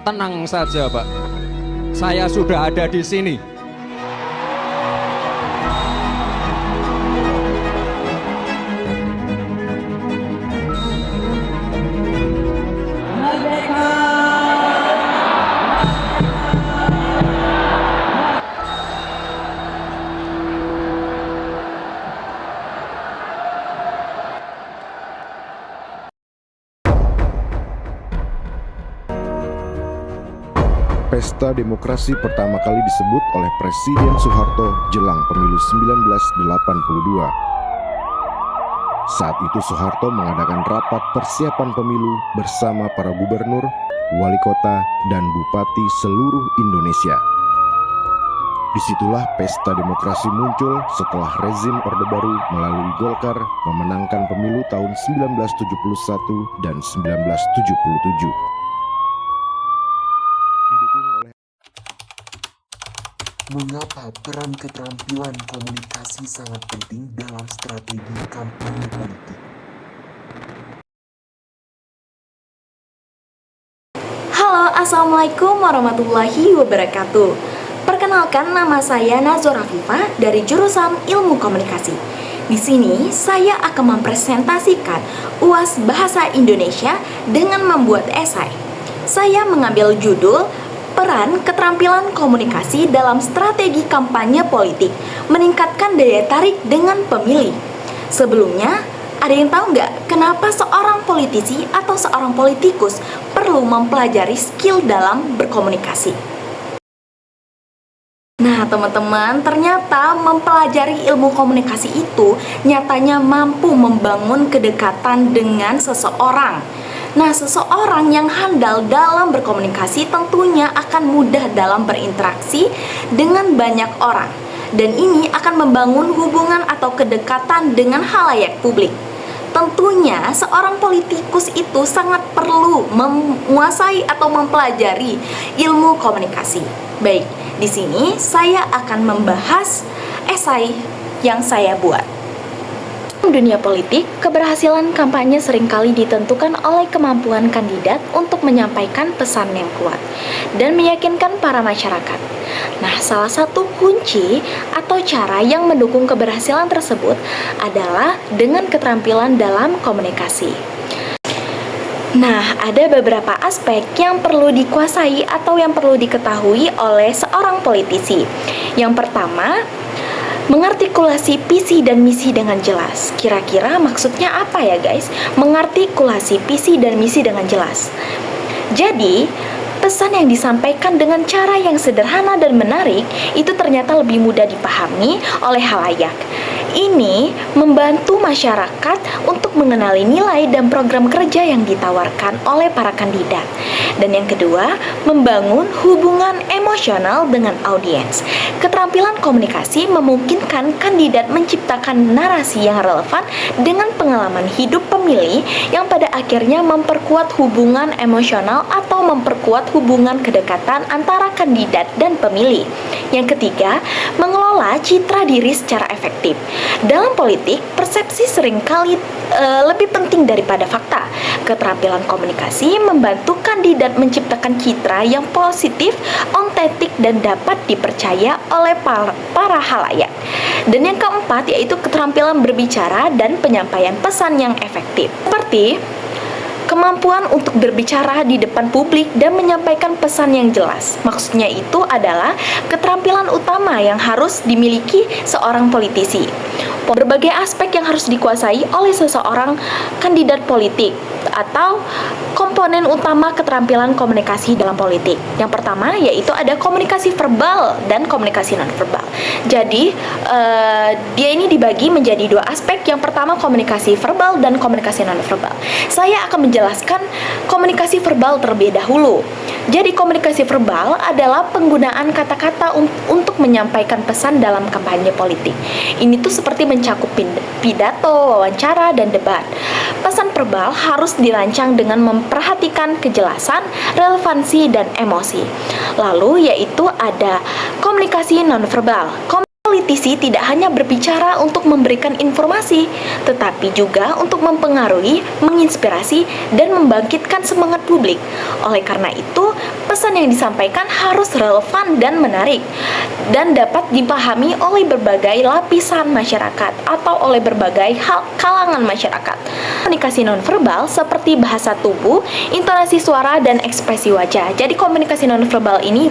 Tenang saja, Pak. Saya sudah ada di sini. Pesta demokrasi pertama kali disebut oleh Presiden Soeharto jelang pemilu 1982. Saat itu Soeharto mengadakan rapat persiapan pemilu bersama para gubernur, wali kota, dan bupati seluruh Indonesia. Disitulah pesta demokrasi muncul setelah rezim Orde Baru melalui Golkar memenangkan pemilu tahun 1971 dan 1977. Mengapa peran keterampilan komunikasi sangat penting dalam strategi kampanye politik? Halo, Assalamualaikum warahmatullahi wabarakatuh. Perkenalkan, nama saya Nazora Afifah dari jurusan Ilmu Komunikasi. Di sini saya akan mempresentasikan UAS Bahasa Indonesia dengan membuat esai. Saya mengambil judul Peran Keterampilan Komunikasi dalam Strategi Kampanye Politik, meningkatkan daya tarik dengan pemilih. Sebelumnya, ada yang tahu nggak kenapa seorang politisi atau seorang politikus perlu mempelajari skill dalam berkomunikasi? Nah, teman-teman, ternyata mempelajari ilmu komunikasi itu nyatanya mampu membangun kedekatan dengan seseorang. Nah, seseorang yang handal dalam berkomunikasi tentunya akan mudah dalam berinteraksi dengan banyak orang. Dan ini akan membangun hubungan atau kedekatan dengan khalayak publik. Tentunya seorang politikus itu sangat perlu menguasai atau mempelajari ilmu komunikasi. Baik, di sini saya akan membahas esai yang saya buat. Dalam dunia politik, keberhasilan kampanye seringkali ditentukan oleh kemampuan kandidat untuk menyampaikan pesan yang kuat dan meyakinkan para masyarakat. Nah, salah satu kunci atau cara yang mendukung keberhasilan tersebut adalah dengan keterampilan dalam komunikasi. Nah, ada beberapa aspek yang perlu dikuasai atau yang perlu diketahui oleh seorang politisi. Yang pertama, mengartikulasi visi dan misi dengan jelas. Kira-kira maksudnya apa ya guys? Mengartikulasi visi dan misi dengan jelas. Jadi, pesan yang disampaikan dengan cara yang sederhana dan menarik itu ternyata lebih mudah dipahami oleh khalayak. Ini membantu masyarakat untuk mengenali nilai dan program kerja yang ditawarkan oleh para kandidat. Dan yang kedua, membangun hubungan emosional dengan audiens. Keterampilan komunikasi memungkinkan kandidat menciptakan narasi yang relevan dengan pengalaman hidup pemilih yang pada akhirnya memperkuat hubungan emosional atau memperkuat hubungan kedekatan antara kandidat dan pemilih. Yang ketiga, mengelola citra diri secara efektif. Dalam politik, persepsi seringkali lebih penting daripada fakta. Keterampilan komunikasi membantu kandidat menciptakan citra yang positif, otentik, dan dapat dipercaya oleh para khalayak. Dan yang keempat yaitu keterampilan berbicara dan penyampaian pesan yang efektif. Seperti kemampuan untuk berbicara di depan publik dan menyampaikan pesan yang jelas. Maksudnya itu adalah keterampilan utama yang harus dimiliki seorang politisi. Berbagai aspek yang harus dikuasai oleh seseorang kandidat politik atau komponen utama keterampilan komunikasi dalam politik. Yang pertama yaitu ada komunikasi verbal dan komunikasi nonverbal. Jadi dia ini dibagi menjadi dua aspek. Yang pertama komunikasi verbal dan komunikasi nonverbal. Saya akan menjelaskan komunikasi verbal terlebih dahulu. Jadi komunikasi verbal adalah penggunaan kata-kata untuk menyampaikan pesan dalam kampanye politik. Ini tuh seperti mencakup pidato, wawancara, dan debat. Pesan verbal harus dirancang dengan memperhatikan kejelasan, relevansi, dan emosi. Lalu yaitu ada komunikasi nonverbal. Politisi tidak hanya berbicara untuk memberikan informasi, tetapi juga untuk mempengaruhi, menginspirasi, dan membangkitkan semangat publik. Oleh karena itu, pesan yang disampaikan harus relevan dan menarik, dan dapat dipahami oleh berbagai lapisan masyarakat atau oleh berbagai kalangan masyarakat. Komunikasi nonverbal seperti bahasa tubuh, intonasi suara, dan ekspresi wajah. Jadi komunikasi nonverbal ini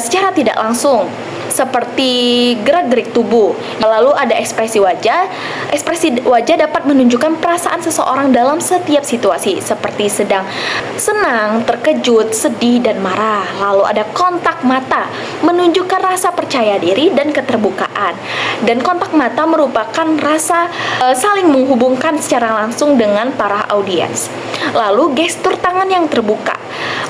secara tidak langsung seperti gerak-gerik tubuh. Lalu ada ekspresi wajah. Ekspresi wajah dapat menunjukkan perasaan seseorang dalam setiap situasi, seperti sedang senang, terkejut, sedih, dan marah. Lalu ada kontak mata, menunjukkan rasa percaya diri dan keterbukaan. Dan kontak mata merupakan rasa saling menghubungkan secara langsung dengan para audiens. Lalu gestur tangan yang terbuka,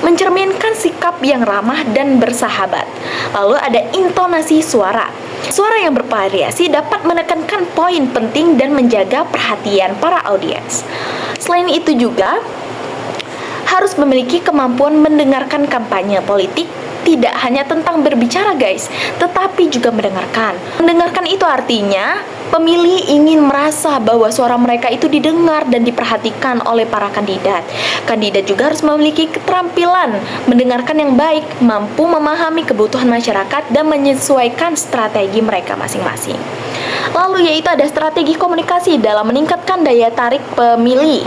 mencerminkan sikap yang ramah dan bersahabat. Lalu ada intonasi suara. Suara yang bervariasi dapat menekankan poin penting dan menjaga perhatian para audiens. Selain itu juga harus memiliki kemampuan mendengarkan kampanye politik. Tidak hanya tentang berbicara guys, tetapi juga mendengarkan. Mendengarkan itu artinya pemilih ingin merasa bahwa suara mereka itu didengar dan diperhatikan oleh para kandidat. Kandidat juga harus memiliki keterampilan mendengarkan yang baik, mampu memahami kebutuhan masyarakat dan menyesuaikan strategi mereka masing-masing. Lalu yaitu ada strategi komunikasi dalam meningkatkan daya tarik pemilih.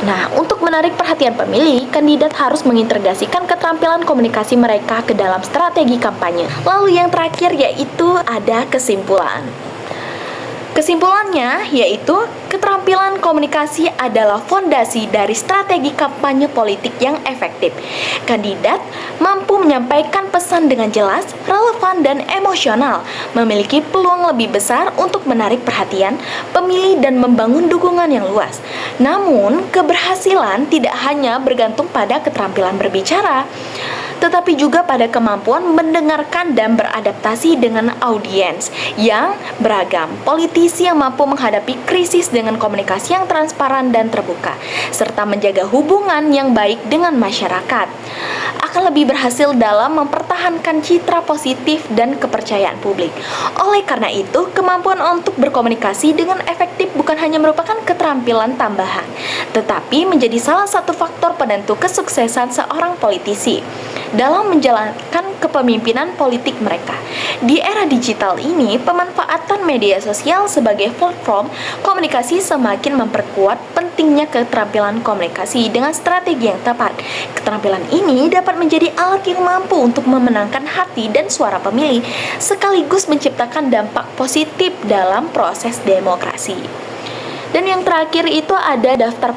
Nah, untuk menarik perhatian pemilih, kandidat harus mengintegrasikan keterampilan komunikasi mereka ke dalam strategi kampanye. Lalu yang terakhir yaitu ada kesimpulan. Kesimpulannya yaitu keterampilan komunikasi adalah fondasi dari strategi kampanye politik yang efektif. Kandidat mampu menyampaikan pesan dengan jelas, relevan, dan emosional, memiliki peluang lebih besar untuk menarik perhatian pemilih dan membangun dukungan yang luas. Namun, keberhasilan tidak hanya bergantung pada keterampilan berbicara, tetapi juga pada kemampuan mendengarkan dan beradaptasi dengan audiens yang beragam. Politisi yang mampu menghadapi krisis dengan komunikasi yang transparan dan terbuka, serta menjaga hubungan yang baik dengan masyarakat, akan lebih berhasil dalam mempertahankan citra positif dan kepercayaan publik. Oleh karena itu, kemampuan untuk berkomunikasi dengan efektif bukan hanya merupakan keterampilan tambahan, tetapi menjadi salah satu faktor penentu kesuksesan seorang politisi dalam menjalankan kepemimpinan politik mereka. Di era digital ini, pemanfaatan media sosial sebagai platform komunikasi semakin memperkuat pentingnya keterampilan komunikasi dengan strategi yang tepat. Keterampilan ini dapat menjadi alat yang mampu untuk memenangkan hati dan suara pemilih, sekaligus menciptakan dampak positif dalam proses demokrasi. Dan yang terakhir itu ada daftar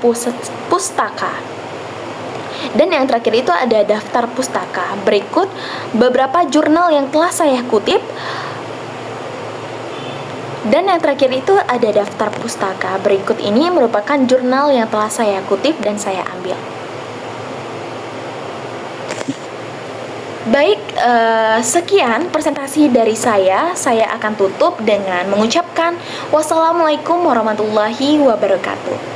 pustaka. Berikut beberapa jurnal yang telah saya kutip. Dan yang terakhir itu ada daftar pustaka. Berikut ini merupakan jurnal yang telah saya kutip dan saya ambil. Baik, sekian presentasi dari saya. Saya akan tutup dengan mengucapkan wassalamualaikum warahmatullahi wabarakatuh.